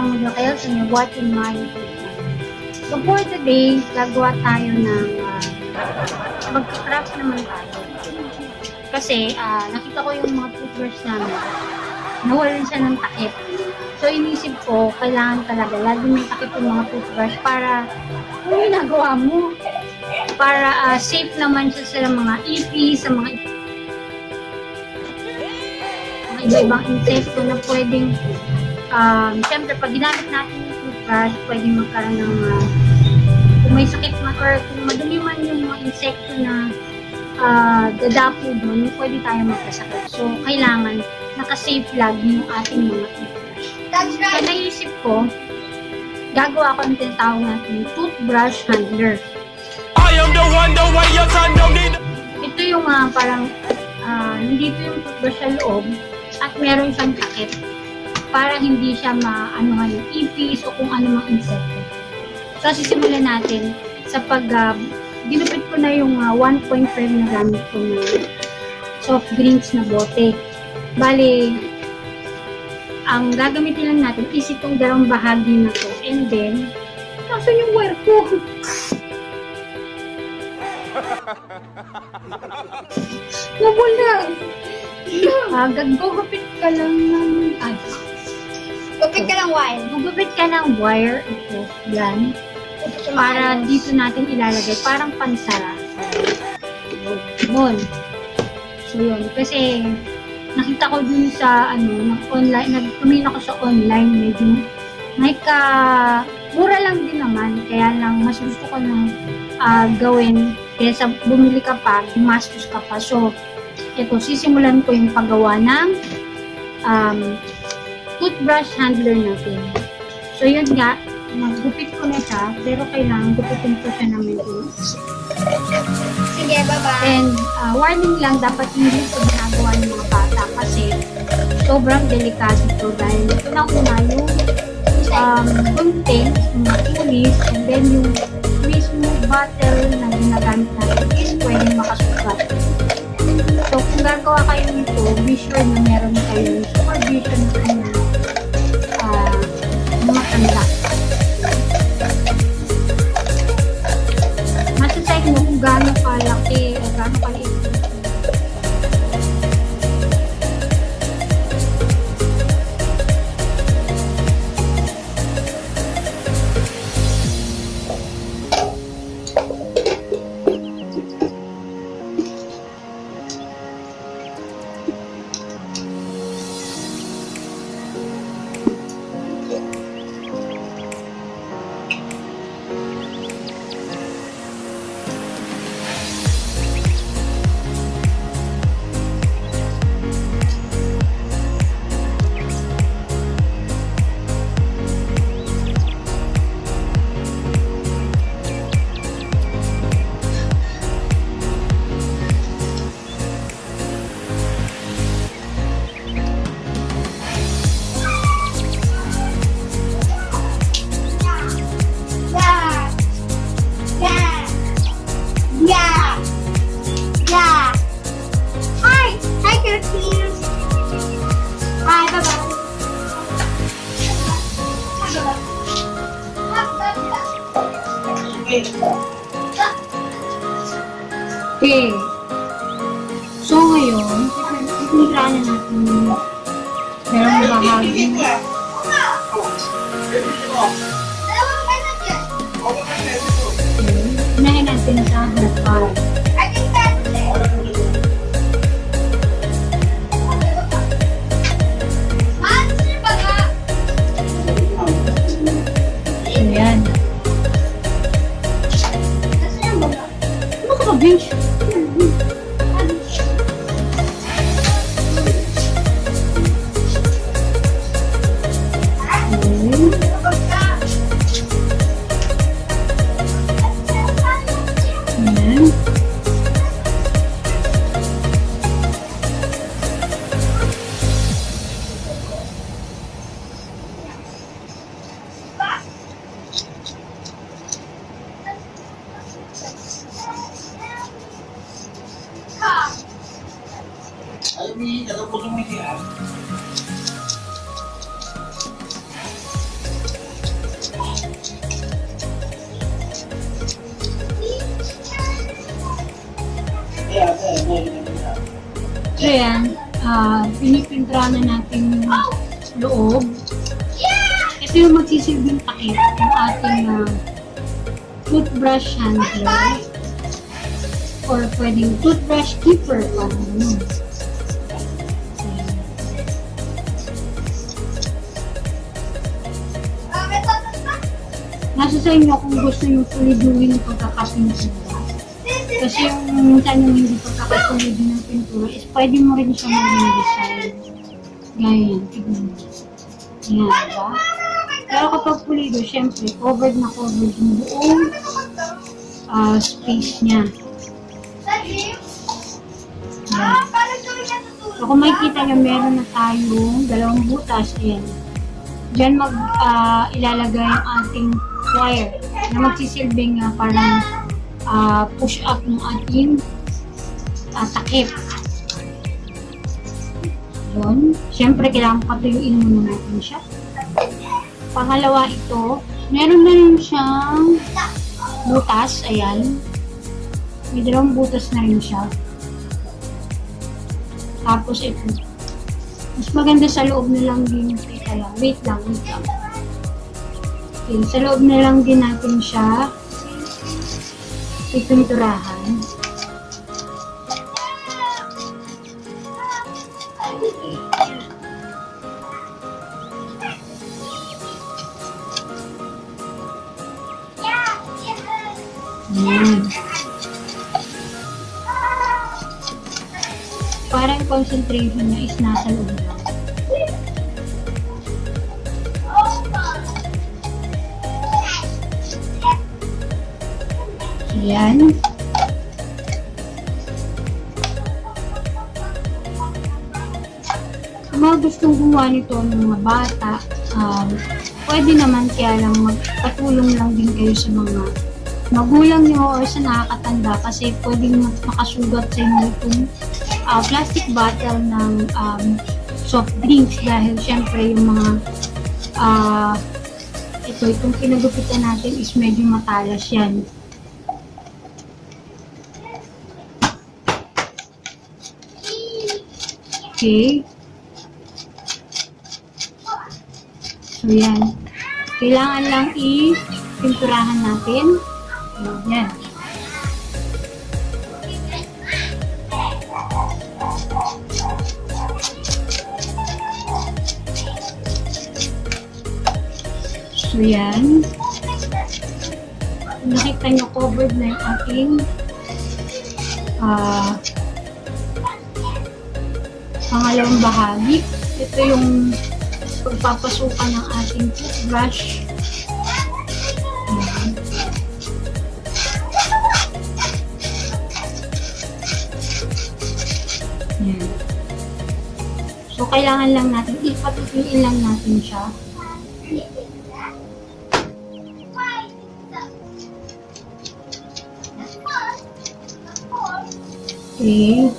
Magandang umaga kayo sa inyo watching my YouTube channel. So for today, gagawa tayo ng magka-craft naman tayo. Kasi nakita ko yung mga toothbrush namin, nawalan siya ng takip. So inisip ko, kailangan talaga lagi may takip yung mga toothbrush para kung ginagawa mo, para safe naman siya sa mga ipis, sa mga iba-ibang insekto na pwedeng siyempre pag ginamit natin yung toothbrush, pwedeng magkaroon ng kung may sakit man or kung madumi man yung mga insekto na dadapo doon, pwede tayo magkasakit. So kailangan naka-safe lagi yung ating mga toothbrush. Kaya naisip ko, gagawa ko ang tinatawag natin toothbrush handler. I am the one, the way your son don't need. Ito yung parang nandito yung toothbrush sa loob at meron siyang takip para hindi siya maanuhan yung ipis o kung ano mang insekto. So sisimulan natin sa pag ginupit ko na yung 1.5 na gamit ko na soft drinks na bote. Bale, ang gagamitin lang natin is itong dalawang bahagi na to. And then, nasan yung wire ko? Wala. Gagupit ka lang ng Gupit ka ng wire. gugupit ka ng wire. Ito. Yan. Para dito natin ilalagay. Parang pansara. Yun. So yun. Kasi nakita ko dun sa nag-online, nag-tumingin ako sa online. Medyo mura lang din naman. Kaya lang mas gusto ko nang gawin. Kaya sa bumili ka pa, gumastos ka pa. So, ito, sisimulan ko yung paggawa ng toothbrush handler natin. So, yun nga, maggupit ko na siya, pero kailangan gupitin ko siya ng medyo. Sige, bye-bye. And, warning lang, dapat hindi ito ginagawa ng mga bata kasi sobrang delikado ito dahil ito na una yung content, yung pulis, and then yung mismo bottle na ginagamit natin is pwedeng makasugat. So, kung gagawa kayo nito, be sure na meron kayo supervision ng mga tanda. Masasay mo kung gaano kalaki o gaano kaliit. Okay. So, ngayon, itinira na natin merong bahagi. Unahin natin sa hapal. Ayan. Ano ka ba, Vince? So yan, pinipintra na natin yung loob. Ito yung magsisilbing takip ng ating toothbrush handler or pwedeng toothbrush keeper. Nasa sa inyo kung gusto nyo tuloy-duwin yung pagkakapintura. Kasi yung minsan yung hindi pagkakatuloy-duwin ng pintura is pwede mo rin siya mag-design. Ganyan, tignan mo. Yan, diba? Pero kapag pulido, syempre, covered na covered yung buong space niya. Yan. So kung makikita nyo, meron na tayong dalawang butas. Ayan. Diyan ilalagay yung ating wire na magsisilbing parang push up ng ating takip. Yun. Siyempre, kailangan patuyuin muna natin siya. Pangalawa ito, meron na rin siyang butas. Ayan. May dalawang butas na rin siya. Tapos ito. Mas maganda sa loob na lang din. Wait lang. Okay, sa loob na lang din natin siya ipinturahan. Ayan. Parang concentration niya is nasa loob lang. Ayan. Kung mga gustong gumawa nito ng mga bata, pwede naman, kaya lang magpatulong lang din kayo sa mga magulang nyo or sa nakakatanda kasi pwedeng makasugat sa inyo itong plastic bottle ng soft drinks dahil syempre yung mga itong pinagupitan natin is medyo matalas yan. Okay. So, yan. Kailangan lang i-pinturahan natin. Yan. So, yan. Nakita nyo, covered na yung ating pangalawang bahagi. Ito yung pagpapasukan ng ating toothbrush. Ayan. Ayan. So, kailangan lang natin, ipatutuin lang natin siya. Okay.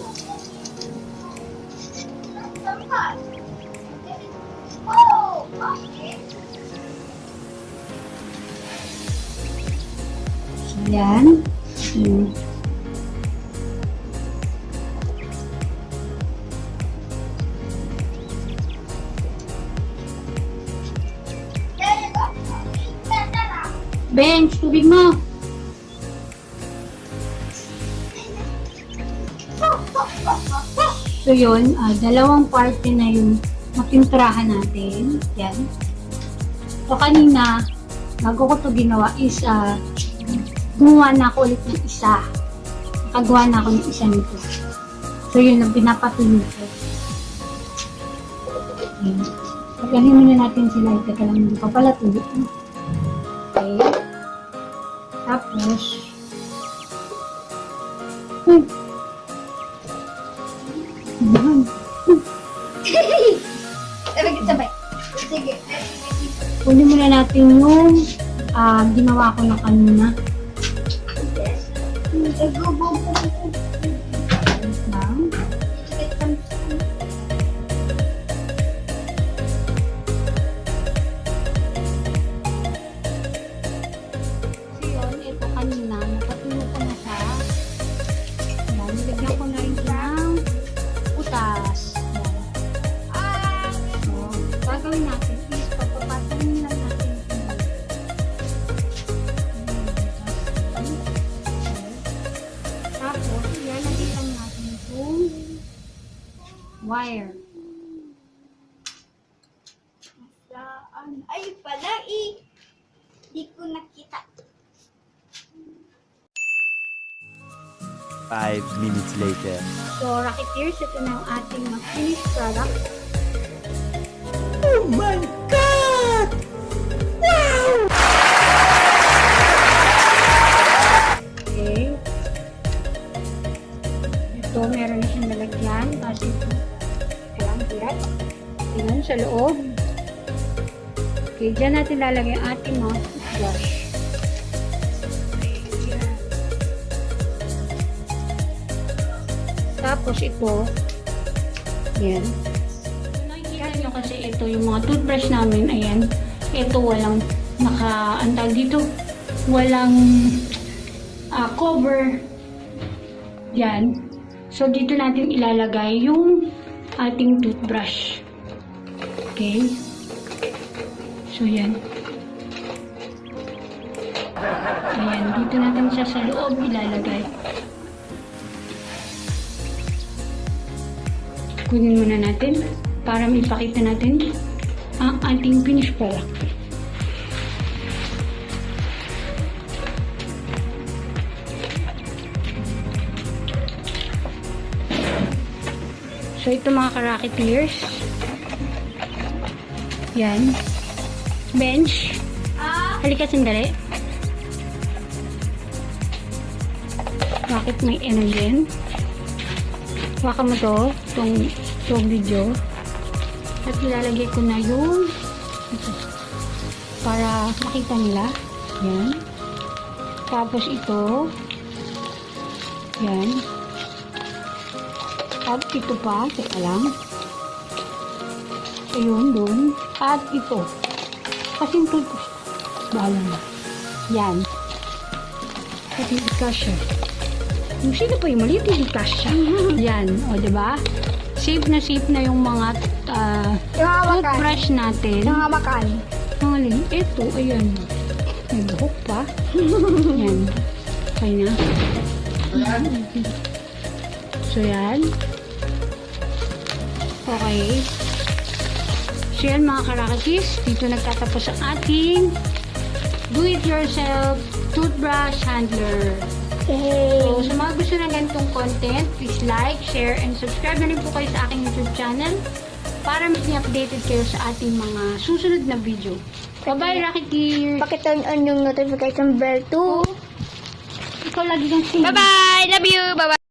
Yan. Bench, tubig mo. So yun, dalawang parte na yung mapinturahan natin. Yan. So kanina, bago ko to ginawa is gumawa na ako ulit ng isa. Nakagawa na ako ng isa nito. So yun ang pinapatuloy ko. Okay. Pagkahin muna natin sila. Teka lang, hindi pa pala tuloy. Okay. Tapos, yan. Sabay. Sige. Kunin muna natin yung ginawa ko na kanina. Ito kanina, napatulo ko na siya. Nilagyan ko na rin siya wire. Saan? Ay, pala eh. Di ko nakita. 5 minutes later. So, Rocketeers, ito na ang ating finished product. Oh my God! Wow! Okay. Ito, meron na siyang lalagyan. Tapos ito, ayan, bilat. Ayan, sa loob. Okay, dyan natin lalagay ang ating mga toothbrush. Tapos ito, yan. Nakikita nyo kasi ito yung mga toothbrush namin, ayan. Ito walang antag dito. Walang cover. Yan. So, dito natin ilalagay yung ating toothbrush. Okay. So, yan. Ayan. Dito natin siya sa loob ilalagay. Kunin muna natin para maipakita natin ang ating finished product. So, ito mga ka-Rocketeers. Yan. Bench. Halika sandali. Bakit may ano din? Baka mo itong video. At ilalagay ko na yung ito. Para makita nila. Yan. Tapos ito. Yan. At ito pa. Teka lang. Ayun, doon. At ito. Kasi ito. Bahala na. Yan. At yung ikasya. Yung sino pa yung maliit, yung ikasya. Yan. O, diba? Safe na yung mga toothbrush natin. Yung hamakan. Mga liit. Ito, ayan. May buhok pa. Yan. Okay na. So, yan. Okay. So, yan mga karakakis. Dito nagtatapos ang ating do-it-yourself toothbrush handler. So, sa mga gusto ng ganitong content, please like, share, and subscribe na rin po kayo sa aking YouTube channel para mas updated kayo sa ating mga susunod na video. Bye-bye, Rocketeers! Pakitaan yung notification bell too. Ikaw lagi kang sing. Bye-bye! Love you! Bye-bye!